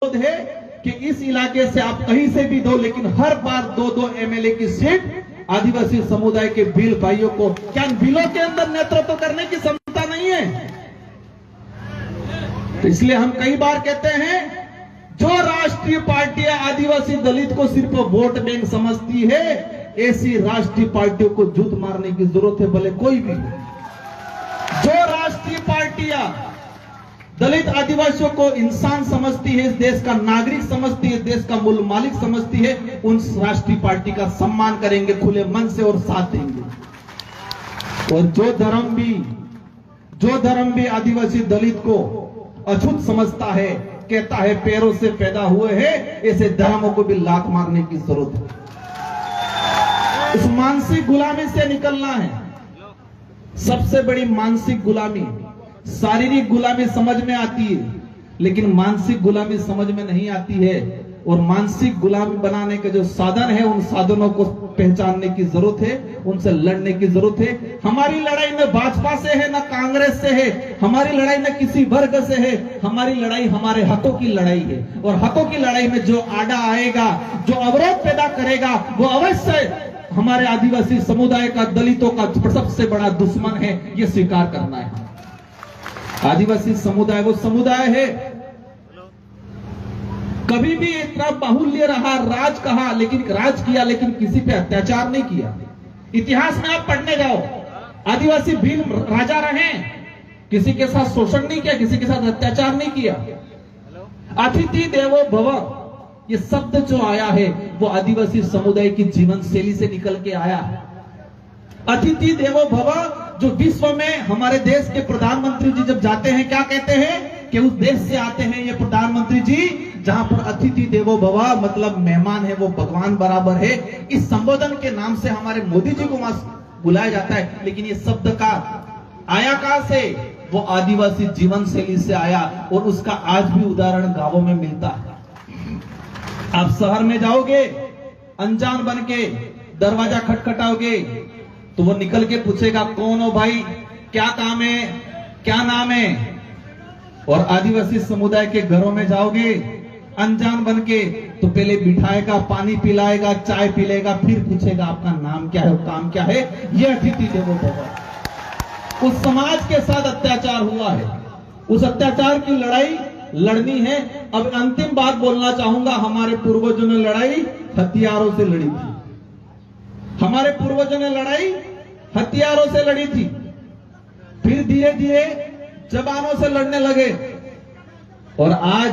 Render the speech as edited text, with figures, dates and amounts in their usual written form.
है कि इस इलाके से आप कहीं से भी दो, लेकिन हर बार 2-2 एमएलए की सीट आदिवासी समुदाय के भील भाइयों को, क्या बिलों के अंदर नेतृत्व करने की क्षमता नहीं है? तो इसलिए हम कई बार कहते हैं, जो राष्ट्रीय पार्टियां आदिवासी दलित को सिर्फ वोट बैंक समझती है, ऐसी राष्ट्रीय पार्टियों को जूत मारने की जरूरत है, भले कोई भी। जो राष्ट्रीय पार्टियां दलित आदिवासियों को इंसान समझती है, इस देश का नागरिक समझती है, देश का मूल मालिक समझती है, उन राष्ट्रीय पार्टी का सम्मान करेंगे खुले मन से और साथ देंगे। और जो धर्म भी आदिवासी दलित को अछूत समझता है, कहता है पैरों से पैदा हुए हैं, ऐसे धर्मों को भी लात मारने की जरूरत है। इस मानसिक गुलामी से निकलना है। सबसे बड़ी मानसिक गुलामी, शारीरिक गुलामी समझ में आती है, लेकिन मानसिक गुलामी समझ में नहीं आती है। और मानसिक गुलामी बनाने के जो साधन है, उन साधनों को पहचानने की जरूरत है, उनसे लड़ने की जरूरत है। हमारी लड़ाई न भाजपा से है, न कांग्रेस से है, हमारी लड़ाई न किसी वर्ग से है, हमारी लड़ाई हमारे हकों की लड़ाई है। और हकों की लड़ाई में जो आड़ा आएगा, जो अवरोध पैदा करेगा, वो अवश्य हमारे आदिवासी समुदाय का, दलितों का सबसे बड़ा दुश्मन है। ये स्वीकार करना है। आदिवासी समुदाय वो समुदाय है, कभी भी इतना बाहुल्य रहा, राज कहा, लेकिन राज किया, लेकिन किसी पे अत्याचार नहीं किया। इतिहास में आप पढ़ने जाओ, आदिवासी भील राजा रहे, किसी के साथ शोषण नहीं किया, किसी के साथ अत्याचार नहीं किया। अतिथि देवो भव, ये शब्द जो आया है, वो आदिवासी समुदाय की जीवन शैली से निकल के आया है। अतिथि देवो भव, जो विश्व में हमारे देश के प्रधानमंत्री जी जब जाते हैं, क्या कहते हैं कि उस देश से आते हैं ये प्रधानमंत्री जी जहां पर अतिथि देवो भव, मतलब मेहमान है वो भगवान बराबर है। इस संबोधन के नाम से हमारे मोदी जी को बुलाया जाता है, लेकिन ये शब्द का आया कहां से? वो आदिवासी जीवन शैली से आया। और उसका आज भी उदाहरण गांवों में मिलता है। आप शहर में जाओगे, अनजान बन के दरवाजा खटखटाओगे, तो वो निकल के पूछेगा, कौन हो भाई, क्या काम है, क्या नाम है? और आदिवासी समुदाय के घरों में जाओगे अनजान बन के, तो पहले बिठाएगा, पानी पिलाएगा, चाय पिलेगा, फिर पूछेगा आपका नाम क्या है, काम क्या है। यह अतिथि देवो भव। उस समाज के साथ अत्याचार हुआ है, उस अत्याचार की लड़ाई लड़नी है। अब अंतिम बात बोलना चाहूंगा, हमारे पूर्वजों ने लड़ाई हथियारों से लड़ी थी। हमारे पूर्वजों ने लड़ाई हथियारों से लड़ी थी, फिर धीरे धीरे जबानों से लड़ने लगे, और आज